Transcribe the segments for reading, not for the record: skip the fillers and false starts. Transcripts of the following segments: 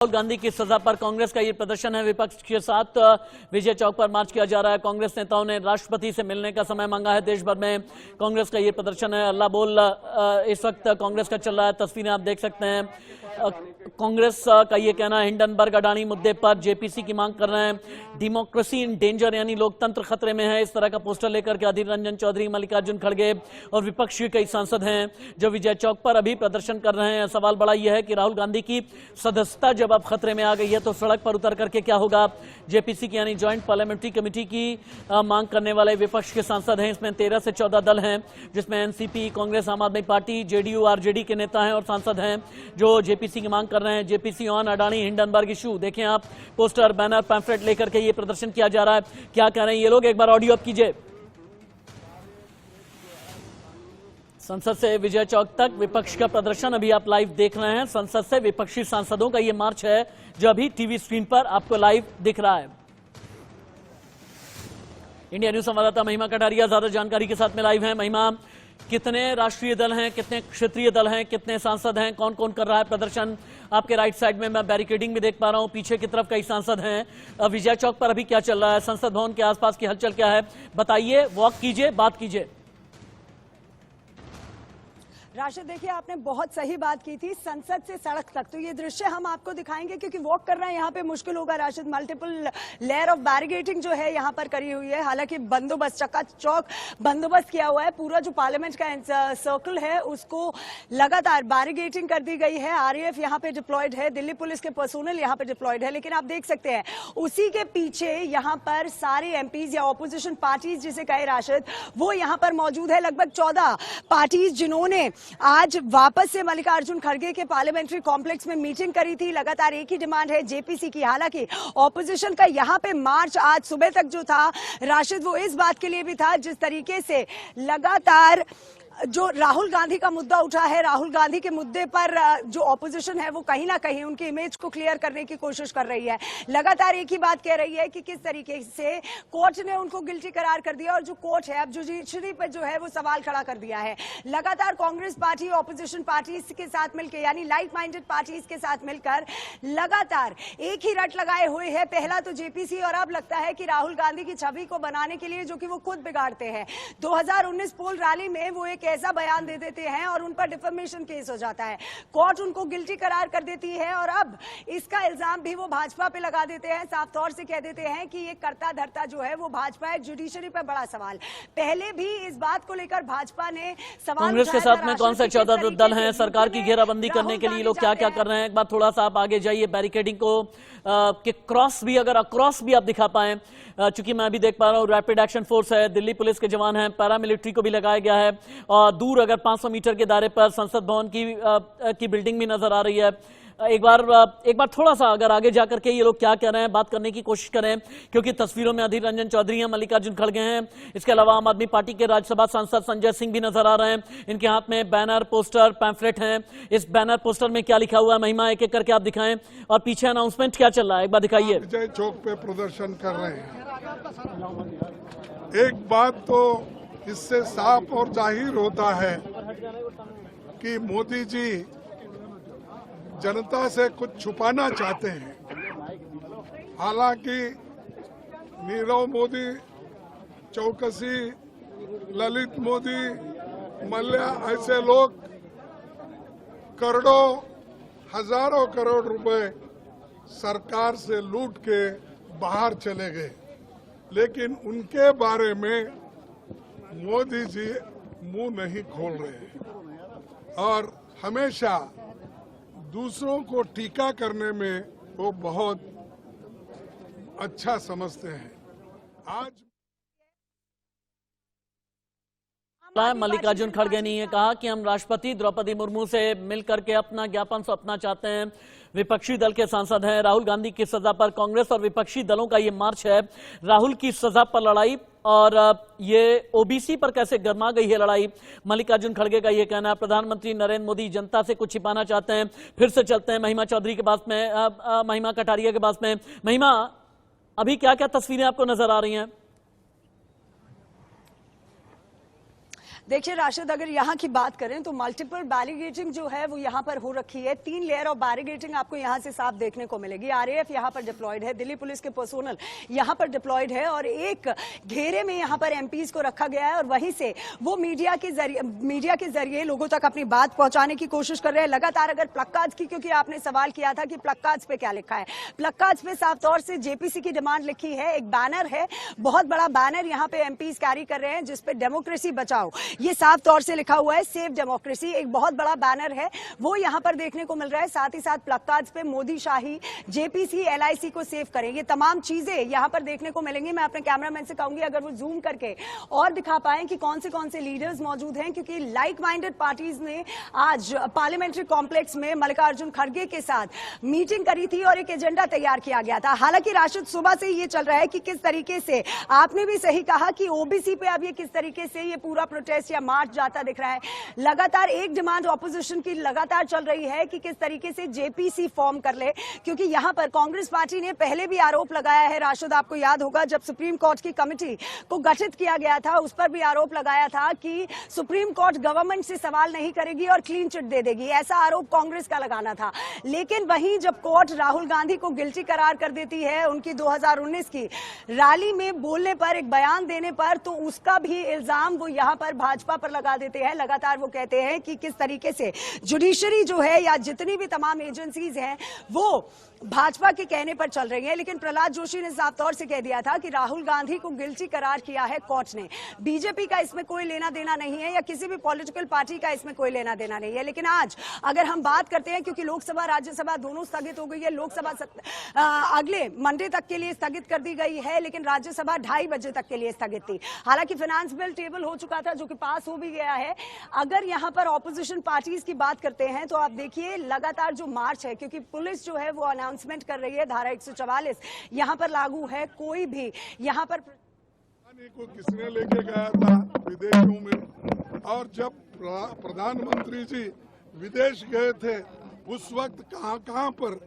राहुल गांधी की सजा पर कांग्रेस का ये प्रदर्शन है। विपक्ष के साथ विजय चौक पर मार्च किया जा रहा है। कांग्रेस नेताओं ने राष्ट्रपति से मिलने का समय मांगा है। देश भर में कांग्रेस का ये प्रदर्शन है। अल्लाह बोल इस वक्त कांग्रेस का चल रहा है। तस्वीरें आप देख सकते हैं। कांग्रेस का ये कहना है हिंडनबर्ग अडानी मुद्दे पर जेपीसी की मांग कर रहे हैं। डेमोक्रेसी इन डेंजर यानी लोकतंत्र खतरे में है, इस तरह का पोस्टर लेकर के अधीर रंजन चौधरी, मल्लिकार्जुन खड़गे और विपक्ष के कई सांसद हैं जो विजय चौक पर अभी प्रदर्शन कर रहे हैं। सवाल बड़ा यह है कि राहुल गांधी की सदस्यता जब अब खतरे में आ गई है तो सड़क पर उतर करके क्या होगा। जेपीसी की यानी ज्वाइंट पार्लियामेंट्री कमेटी की मांग करने वाले विपक्ष के सांसद हैं। इसमें 13 से 14 दल हैं जिसमें एनसीपी, कांग्रेस, आम आदमी पार्टी, जेडीयू, आरजेडी के नेता हैं और सांसद हैं जो जेपीसी की मांग कर रहे हैं। JPC on Adani Hindenburg issue. देखें आप, पोस्टर, बैनर, पैम्फलेट लेकर के ये प्रदर्शन किया जा रहा है। क्या कह रहे हैं ये लोग, एक बार ऑडियो अप कीजिए। संसद से विजय चौक तक विपक्ष का प्रदर्शन अभी आप लाइव देख रहे हैं। संसद से विपक्षी सांसदों का ये मार्च है जो अभी टीवी स्क्रीन पर आपको लाइव दिख रहा है। इंडिया न्यूज संवाददाता महिमा कटारिया ज्यादा जानकारी के साथ में लाइव है। महिमा, कितने राष्ट्रीय दल हैं, कितने क्षेत्रीय दल हैं, कितने सांसद हैं, कौन कौन कर रहा है प्रदर्शन? आपके राइट साइड में मैं बैरिकेडिंग भी देख पा रहा हूं, पीछे की तरफ कई सांसद हैं। विजय चौक पर अभी क्या चल रहा है, संसद भवन के आसपास की हलचल क्या है, बताइए, वॉक कीजिए, बात कीजिए। राशिद, देखिए आपने बहुत सही बात की थी। संसद से सड़क तक तो ये दृश्य हम आपको दिखाएंगे क्योंकि वॉक करना यहाँ पे मुश्किल होगा। Rashid, multiple layer of barricading जो है यहाँ पर करी हुई है। हालांकि बंदोबस्त, चकाचौक बंदोबस्त किया हुआ है। पूरा जो पार्लियामेंट का सर्कल है उसको लगातार बैरिकेडिंग कर दी गई है। आरएएफ यहाँ पे डिप्लॉयड है, दिल्ली पुलिस के पर्सोनल यहाँ पे डिप्लॉयड है। लेकिन आप देख सकते हैं उसी के पीछे यहाँ पर सारे एमपीज या ऑपोजिशन पार्टीज जिसे कहे राशिद, वो यहाँ पर मौजूद है। लगभग 14 पार्टीज जिन्होंने आज वापस से मल्लिकार्जुन खड़गे के पार्लियामेंट्री कॉम्प्लेक्स में मीटिंग करी थी। लगातार एक ही डिमांड है जेपीसी की। हालांकि ऑपोजिशन का यहां पे मार्च आज सुबह तक जो था राशिद, वो इस बात के लिए भी था जिस तरीके से लगातार जो राहुल गांधी का मुद्दा उठा है, राहुल गांधी के मुद्दे पर जो ऑपोजिशन है वो कहीं ना कहीं उनकी इमेज को क्लियर करने की कोशिश कर रही है। लगातार एक ही बात कह रही है कि किस तरीके से कोर्ट ने उनको गिल्टी करार कर दिया और जो कोर्ट है अब जुडिशरी पर जो है वो सवाल खड़ा कर दिया है। लगातार कांग्रेस पार्टी ऑपोजिशन पार्टीज के साथ मिलकर यानी लाइक माइंडेड पार्टीज के साथ मिलकर लगातार एक ही रट लगाए हुए है। पहला तो जेपीसी और अब लगता है कि राहुल गांधी की छवि को बनाने के लिए जो कि वो खुद बिगाड़ते हैं। 2019 पोल रैली में वो एक ऐसा बयान दे देते हैं और उन पर डिफेमेशन केस हो जाता है। कोर्ट उनको गिल्टी करार कर देती है और अब इसका इल्जाम भी वो भाजपा पे लगा देते हैं। साफ तौर से कह देते हैं कि ये करता धरता जो है वो भाजपा है। जुडिशरी पर बड़ा सवाल। पहले भी इस बात को लेकर भाजपा ने सवाल कांग्रेस के साथ में कौन से 14 दल हैं, सरकार की घेराबंदी करने के लिए लोग क्या क्या कर रहे हैं, एक बार थोड़ा सा आप आगे जाइए। बैरिकेडिंग को के क्रॉस भी, अगर अक्रॉस भी आप दिखा पाए, चूंकि मैं अभी देख पा रहा हूँ रैपिड एक्शन फोर्स है, दिल्ली पुलिस के जवान हैं, पैरामिलिट्री को भी लगाया गया है और दूर अगर 500 मीटर के दायरे पर संसद भवन की बिल्डिंग भी नजर आ रही है। एक बार थोड़ा सा अगर आगे जाकर के ये लोग क्या कह रहे हैं बात करने की कोशिश करें, क्योंकि तस्वीरों में अधीर रंजन चौधरी हैं, मल्लिकार्जुन खड़गे हैं, इसके अलावा आम आदमी पार्टी के राज्यसभा सांसद संजय सिंह भी नजर आ रहे हैं। इनके हाथ में बैनर, पोस्टर, पैम्फलेट हैं। इस बैनर पोस्टर में क्या लिखा हुआ है, महिमा, एक एक करके आप दिखाएं और पीछे अनाउंसमेंट क्या चल रहा है एक बार दिखाइए। विजय चौक पे प्रदर्शन कर रहे हैं। एक बात तो इससे साफ और जाहिर होता है कि मोदी जी जनता से कुछ छुपाना चाहते हैं। हालांकि नीरव मोदी, चौकसी, ललित मोदी, मल्ल्या ऐसे लोग करोड़ों, हजारों करोड़ रुपए सरकार से लूट के बाहर चले गए, लेकिन उनके बारे में मोदी जी मुंह नहीं खोल रहे हैं और हमेशा दूसरों को टीका करने में वो बहुत अच्छा समझते हैं। आज मल्लिकार्जुन खड़गे ने कहा कि हम राष्ट्रपति द्रौपदी मुर्मू से मिलकर के अपना ज्ञापन सौंपना चाहते हैं। विपक्षी दल के सांसद हैं। राहुल गांधी की सजा पर कांग्रेस और विपक्षी दलों का ये मार्च है। राहुल की सजा पर लड़ाई और ये ओबीसी पर कैसे गर्मा गई है लड़ाई, मल्लिकार्जुन खड़गे का ये कहना है। प्रधानमंत्री नरेंद्र मोदी जनता से कुछ छिपाना चाहते हैं। फिर से चलते हैं महिमा चौधरी के पास में, महिमा कटारिया के पास में। महिमा, अभी क्या क्या तस्वीरें आपको नजर आ रही हैं? देखिए राशिद, अगर यहाँ की बात करें तो मल्टीपल बैरिगेटिंग जो है वो यहाँ पर हो रखी है। 3 लेयर ऑफ बैरिगेटिंग आपको यहाँ से साफ देखने को मिलेगी। आरएएफ यहाँ पर डिप्लॉयड है, दिल्ली पुलिस के पर्सोनल यहाँ पर डिप्लॉयड है और एक घेरे में यहाँ पर एमपीज को रखा गया है और वहीं से वो मीडिया के जरिए लोगों तक अपनी बात पहुंचाने की कोशिश कर रहे हैं लगातार। अगर प्लकार्ड्स की, क्योंकि आपने सवाल किया था कि प्लकार्ड्स पे क्या लिखा है, प्लकार्ड्स पे साफ तौर से जेपीसी की डिमांड लिखी है। एक बैनर है, बहुत बड़ा बैनर यहाँ पे एमपीज कैरी कर रहे हैं जिसपे डेमोक्रेसी बचाओ ये साफ तौर से लिखा हुआ है, सेव डेमोक्रेसी। एक बहुत बड़ा बैनर है वो यहाँ पर देखने को मिल रहा है। साथ ही साथ प्लकार्ड्स पे मोदी शाही, जेपीसी, एलआईसी को सेव करें, ये तमाम चीजें यहाँ पर देखने को मिलेंगी। मैं अपने कैमरामैन से कहूंगी अगर वो जूम करके और दिखा पाए कि कौन से लीडर्स मौजूद हैं, क्योंकि लाइक माइंडेड पार्टीज ने आज पार्लियामेंट्री कॉम्प्लेक्स में मल्लिकार्जुन खड़गे के साथ मीटिंग करी थी और एक एजेंडा तैयार किया गया था। हालांकि राशिद, सुबह से ये चल रहा है कि किस तरीके से, आपने भी सही कहा कि ओबीसी पे अब ये किस तरीके से ये पूरा प्रोटेस्ट या मार्च जाता दिख रहा है। लगातार एक डिमांड ऑपोजिशन की लगातार चल रही है कि किस तरीके से जेपीसी फॉर्म कर ले, क्योंकि यहां पर कांग्रेस पार्टी ने पहले भी आरोप लगाया है राशिद, आपको याद होगा जब सुप्रीम कोर्ट की कमेटी को गठित किया गया था उस पर भी आरोप लगाया था कि सुप्रीम कोर्ट गवर्नमेंट से सवाल नहीं करेगी और क्लीन चिट दे देगी, ऐसा आरोप कांग्रेस का लगाना था। लेकिन वहीं जब कोर्ट राहुल गांधी को गिल्टी करार कर देती है उनकी 2019 की रैली में बोलने पर, एक बयान देने पर, तो उसका भी इल्जाम वो यहां पर भाजपा पर लगा देते हैं। लगातार वो कहते हैं कि किस तरीके से जुडिशरी जो है या जितनी भी तमाम एजेंसीज हैं वो भाजपा के कहने पर चल रही है। लेकिन प्रहलाद जोशी ने साफ तौर से कह दिया था कि राहुल गांधी को गिल्टी करार किया है कोर्ट ने, बीजेपी का इसमें कोई लेना देना नहीं है या किसी भी पॉलिटिकल पार्टी का इसमें कोई लेना देना नहीं है। लेकिन आज अगर हम बात करते हैं, क्योंकि लोकसभा राज्यसभा दोनों स्थगित हो गई है, लोकसभा अगले मंडे तक के लिए स्थगित कर दी गई है लेकिन राज्यसभा 2:30 बजे तक के लिए स्थगित थी। हालांकि फाइनेंस बिल टेबल हो चुका था जो कि पास हो भी गया है। अगर यहां पर ऑपोजिशन पार्टीज की बात करते हैं तो आप देखिए लगातार जो मार्च है, क्योंकि पुलिस जो है वो अनाउंसमेंट कर रही है, धारा 144 यहां पर लागू है, कोई भी यहां पर को किसने लेके गया था विदेशों में, और जब प्रधानमंत्री जी विदेश गए थे उस वक्त कहां पर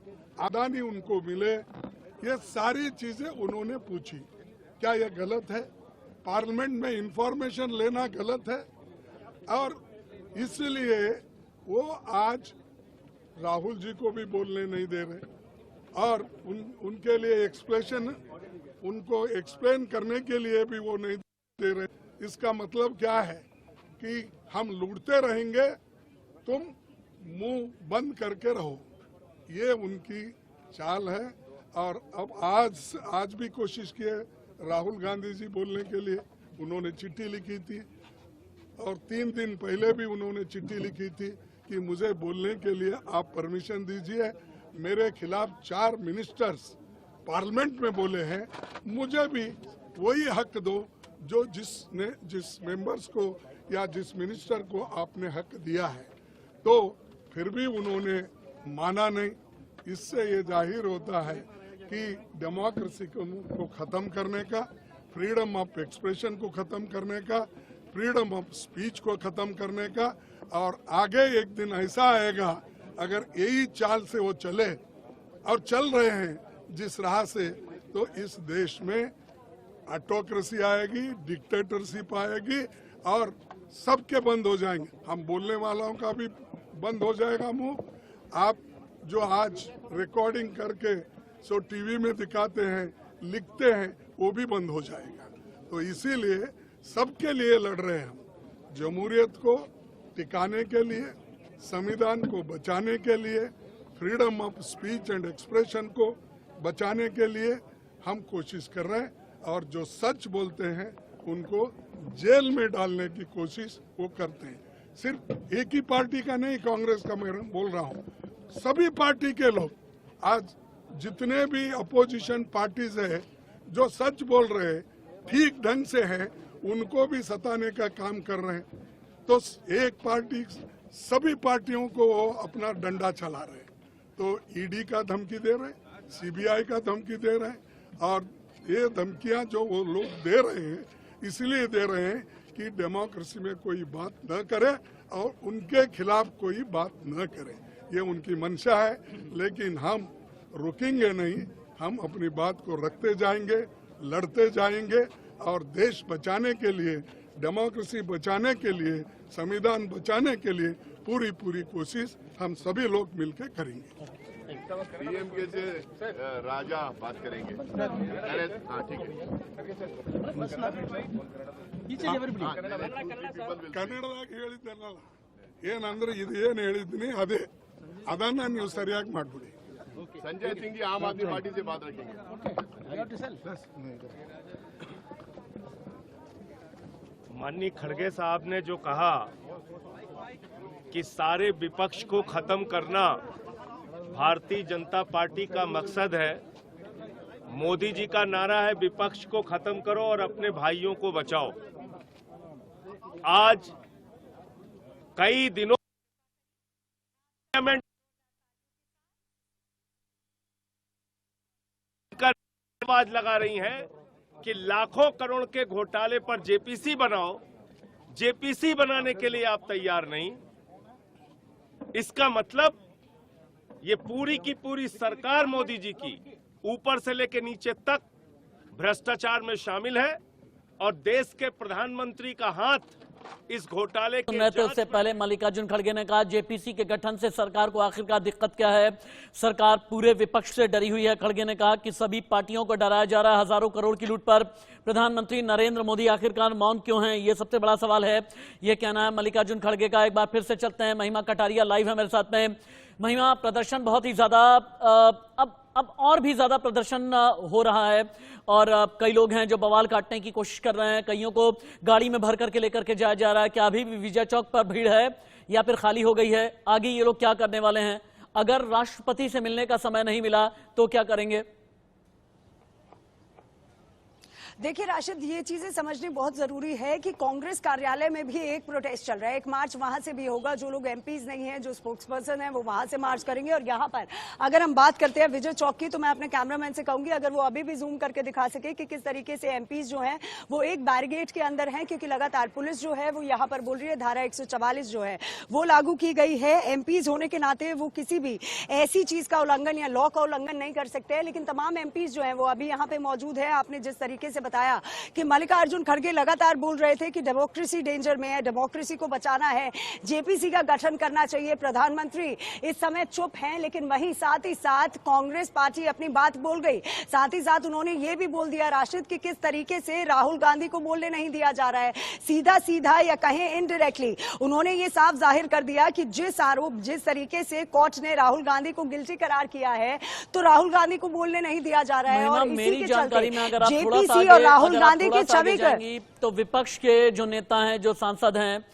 अदानी उनको मिले, ये सारी चीजें उन्होंने पूछी। क्या यह गलत है? पार्लियामेंट में इंफॉर्मेशन लेना गलत है? और इसलिए वो आज राहुल जी को भी बोलने नहीं दे रहे और उनके लिए उनको एक्सप्लेन करने के लिए भी वो नहीं दे रहे। इसका मतलब क्या है कि हम लूटते रहेंगे, तुम मुंह बंद करके रहो, ये उनकी चाल है। और अब आज भी कोशिश की है राहुल गांधी जी बोलने के लिए, उन्होंने चिट्ठी लिखी थी और 3 दिन पहले भी उन्होंने चिट्ठी लिखी थी कि मुझे बोलने के लिए आप परमिशन दीजिए। मेरे खिलाफ 4 मिनिस्टर्स पार्लियामेंट में बोले हैं, मुझे भी वही हक दो जो जिस मेंबर्स को या जिस मिनिस्टर को आपने हक दिया है। तो फिर भी उन्होंने माना नहीं। इससे ये जाहिर होता है कि डेमोक्रेसी को खत्म करने का, फ्रीडम ऑफ एक्सप्रेशन को खत्म करने का, फ्रीडम ऑफ स्पीच को खत्म करने का, और आगे एक दिन ऐसा आएगा अगर यही चाल से वो चले और चल रहे हैं जिस राह से, तो इस देश में ऑटोक्रेसी आएगी, डिक्टेटरशिप आएगी और सबके बंद हो जाएंगे। हम बोलने वालों का भी बंद हो जाएगा मुंह। आप जो आज रिकॉर्डिंग करके सो टीवी में दिखाते हैं, लिखते हैं, वो भी बंद हो जाएगा। तो इसीलिए सबके लिए लड़ रहे हैं हम, जमहूरियत को टिकाने के लिए, संविधान को बचाने के लिए, freedom of speech and expression को बचाने के लिए हम कोशिश कर रहे हैं। और जो सच बोलते हैं उनको जेल में डालने की कोशिश वो करते हैं। सिर्फ एक ही पार्टी का नहीं, कांग्रेस का मैं बोल रहा हूँ, सभी पार्टी के लोग आज जितने भी अपोजिशन पार्टीज है जो सच बोल रहे हैं, ठीक ढंग से है, उनको भी सताने का काम कर रहे हैं। तो एक पार्टी सभी पार्टियों को वो अपना डंडा चला रहे हैं। तो ईडी का धमकी दे रहे हैं, सीबीआई का धमकी दे रहे हैं, और ये धमकियां जो वो लोग दे रहे हैं इसलिए दे रहे हैं कि डेमोक्रेसी में कोई बात न करे और उनके खिलाफ कोई बात न करे। ये उनकी मंशा है, लेकिन हम रुकेंगे नहीं। हम अपनी बात को रखते जाएंगे, लड़ते जाएंगे और देश बचाने के लिए डेमोक्रेसी बचाने के लिए, संविधान बचाने के लिए पूरी कोशिश हम सभी लोग मिलकर करेंगे। डीएमके से राजा बात करेंगे। हाँ ठीक है। ಕನ್ನಡದಾಗ ಹೇಳಿದ್ದೆನಲ್ಲ ಏನಂದ್ರೆ ಇದು ಏನು ಹೇಳಿದ್ದೀನಿ ಅದನ್ನ ನೀವು ಸರಿಯಾಗಿ ಮಾಡ್ಬಿಡಿ। संजय सिंह जी आम आदमी पार्टी से बात रखेंगे। माननीय खड़गे साहब ने जो कहा कि सारे विपक्ष को खत्म करना भारतीय जनता पार्टी का मकसद है। मोदी जी का नारा है विपक्ष को खत्म करो और अपने भाइयों को बचाओ। आज कई दिनों आवाज लगा रही हैं कि लाखों करोड़ के घोटाले पर जेपीसी बनाओ। जेपीसी बनाने के लिए आप तैयार नहीं। इसका मतलब ये पूरी की पूरी सरकार मोदी जी की ऊपर से लेकर नीचे तक भ्रष्टाचार में शामिल है और देश के प्रधानमंत्री का हाथ इस घोटाले के नेतृत्व से पहले मल्लिकार्जुन खड़गे ने कहा जेपीसी के गठन से सरकार को आखिरकार दिक्कत क्या है, सरकार पूरे विपक्ष से डरी हुई है। खड़गे ने कहा कि सभी पार्टियों को डराया जा रहा है। हजारों करोड़ की लूट पर प्रधानमंत्री नरेंद्र मोदी आखिरकार मौन क्यों हैं, ये सबसे बड़ा सवाल है। ये कहना है मल्लिकार्जुन खड़गे का। एक बार फिर से चलते हैं, महिमा कटारिया लाइव है मेरे साथ में। महिमा, प्रदर्शन बहुत ही ज्यादा अब और भी ज्यादा प्रदर्शन हो रहा है और कई लोग हैं जो बवाल काटने की कोशिश कर रहे हैं। कईयों को गाड़ी में भर करके लेकर के जाया जा रहा है। क्या अभी भी विजय चौक पर भीड़ है या फिर खाली हो गई है? आगे ये लोग क्या करने वाले हैं? अगर राष्ट्रपति से मिलने का समय नहीं मिला तो क्या करेंगे? देखिए राशिद, ये चीजें समझनी बहुत जरूरी है कि कांग्रेस कार्यालय में भी एक प्रोटेस्ट चल रहा है। एक मार्च वहां से भी होगा। जो लोग एमपीज नहीं हैं, जो स्पोक्स पर्सन है, वो वहां से मार्च करेंगे। और यहाँ पर अगर हम बात करते हैं विजय चौक की, तो मैं अपने कैमरामैन से कहूंगी अगर वो अभी भी जूम करके दिखा सके कि किस तरीके से एमपीज जो हैं वो एक बैरिकेड के अंदर हैं, क्योंकि लगातार पुलिस जो है वो यहाँ पर बोल रही है धारा 144 जो है वो लागू की गई है। एमपीज होने के नाते वो किसी भी ऐसी चीज का उल्लंघन या लॉ का उल्लंघन नहीं कर सकते हैं। लेकिन तमाम एमपीज जो है वो अभी यहाँ पे मौजूद है। आपने जिस तरीके से बताया कि मल्लिकार्जुन खड़गे लगातार बोल रहे थे कि डेमोक्रेसी डेंजर में है, डेमोक्रेसी को बचाना है, जेपीसी का गठन करना चाहिए। प्रधानमंत्री इस समय चुप हैं, लेकिन वहीं साथ ही साथ कांग्रेस पार्टी अपनी बात बोल गई। साथ ही साथ उन्होंने ये भी बोल दिया राशिद कि किस तरीके से राहुल गांधी को बोलने नहीं दिया जा रहा है। सीधा सीधा या कहें इनडायरेक्टली उन्होंने ये साफ जाहिर कर दिया कि जिस तरीके से कोर्ट ने राहुल गांधी को गिल्टी करार किया है, तो राहुल गांधी को बोलने नहीं दिया जा रहा है। और इसी के चलते जेपीसी और राहुल गांधी की छवि तो विपक्ष के जो नेता हैं, जो सांसद हैं,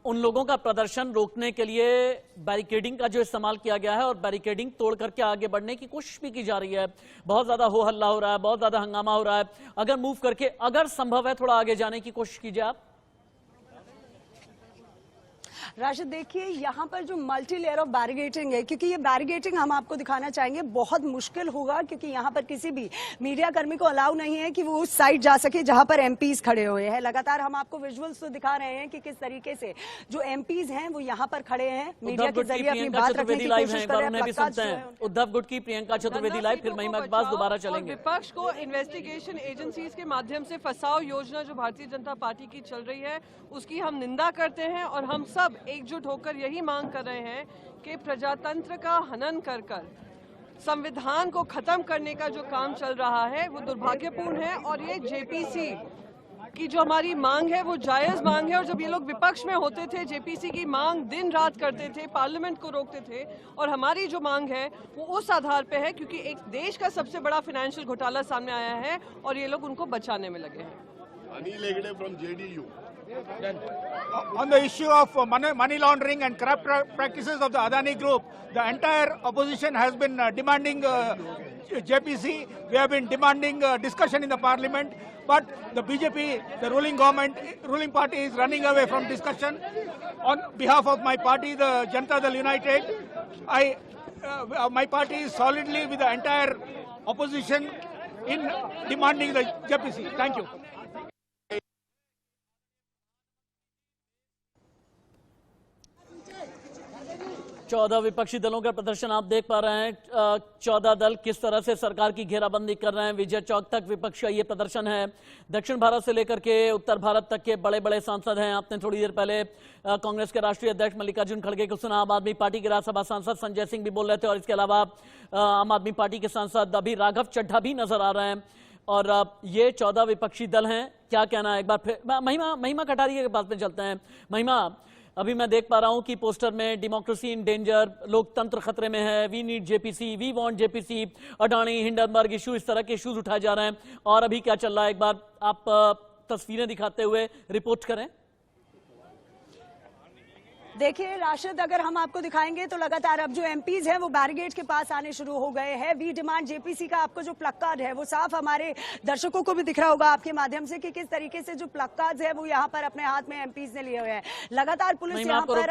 उन लोगों का प्रदर्शन रोकने के लिए बैरिकेडिंग का जो इस्तेमाल किया गया है और बैरिकेडिंग तोड़ करके आगे बढ़ने की कोशिश भी की जा रही है। बहुत ज्यादा हो हल्ला हो रहा है, बहुत ज्यादा हंगामा हो रहा है। अगर मूव करके, अगर संभव है, थोड़ा आगे जाने की कोशिश कीजिए आप। राशिद देखिए, यहाँ पर जो मल्टी लेयर ऑफ बैरिगेटिंग है, क्योंकि ये बैरिगेटिंग हम आपको दिखाना चाहेंगे बहुत मुश्किल होगा, क्योंकि यहाँ पर किसी भी मीडिया कर्मी को अलाउ नहीं है कि वो उस साइड जा सके जहाँ पर एमपीज खड़े हुए हैं। लगातार हम आपको विजुअल्स तो दिखा रहे हैं कि किस तरीके से जो एमपीज हैं वो यहाँ पर खड़े हैं, मीडिया के जरिए अपनी बात रखने की कोशिश कर रहे हैं। उद्धव गुट की प्रियंका चतुर्वेदी लाइव, फिर महिमा के पास दोबारा चलेंगे। विपक्ष को इन्वेस्टिगेशन एजेंसीज के माध्यम से फंसाओ योजना जो भारतीय जनता पार्टी की चल रही है उसकी हम निंदा करते हैं और हम सब एकजुट होकर यही मांग कर रहे हैं कि प्रजातंत्र का हनन कर संविधान को खत्म करने का जो काम चल रहा है वो दुर्भाग्यपूर्ण है। और ये जेपीसी की जो हमारी मांग है वो जायज मांग है। और जब ये लोग विपक्ष में होते थे, जेपीसी की मांग दिन रात करते थे, पार्लियामेंट को रोकते थे। और हमारी जो मांग है वो उस आधार पे है क्योंकि एक देश का सबसे बड़ा फाइनेंशियल घोटाला सामने आया है और ये लोग उनको बचाने में लगे हैं। Anil Hegde from JDU. On the issue of money laundering and corrupt practices of the Adani Group, the entire opposition has been demanding JPC. We have been demanding discussion in the parliament, but the BJP, the ruling government, ruling party is running away from discussion. On behalf of my party, the Janata Dal United, my party is solidly with the entire opposition in demanding the JPC. Thank you. 14 विपक्षी दलों का प्रदर्शन आप देख पा रहे हैं। 14 दल किस तरह से सरकार की घेराबंदी कर रहे हैं। विजय चौक तक विपक्ष का ये प्रदर्शन है। दक्षिण भारत से लेकर के उत्तर भारत तक के बड़े बड़े सांसद हैं। आपने थोड़ी देर पहले कांग्रेस के राष्ट्रीय अध्यक्ष मल्लिकार्जुन खड़गे को सुना। आम आदमी पार्टी के राज्यसभा सांसद संजय सिंह भी बोल रहे थे और इसके अलावा आम आदमी पार्टी के सांसद अभी राघव चड्ढा भी नजर आ रहे हैं। और ये 14 विपक्षी दल हैं। क्या कहना है, एक बार फिर महिमा कटारिया के पास में चलते हैं। महिमा, अभी मैं देख पा रहा हूं कि पोस्टर में डेमोक्रेसी इन डेंजर, लोकतंत्र खतरे में है, we need JPC, we want JPC, Adani Hindenburg issue, इस तरह के इश्यूज उठाए जा रहे हैं। और अभी क्या चल रहा है, एक बार आप तस्वीरें दिखाते हुए रिपोर्ट करें। देखिए राशिद, अगर हम आपको दिखाएंगे तो लगातार अब जो एमपीज हैं वो बैरिकेड के पास आने शुरू हो गए हैं। वी डिमांड जेपीसी का आपको जो प्लग कार्ड है वो साफ हमारे दर्शकों को भी दिख रहा होगा आपके माध्यम से कि किस तरीके से जो प्लग कार्ड है वो यहाँ पर अपने हाथ में एमपीज ने लिए हुए हैं। लगातार पुलिस यहाँ पर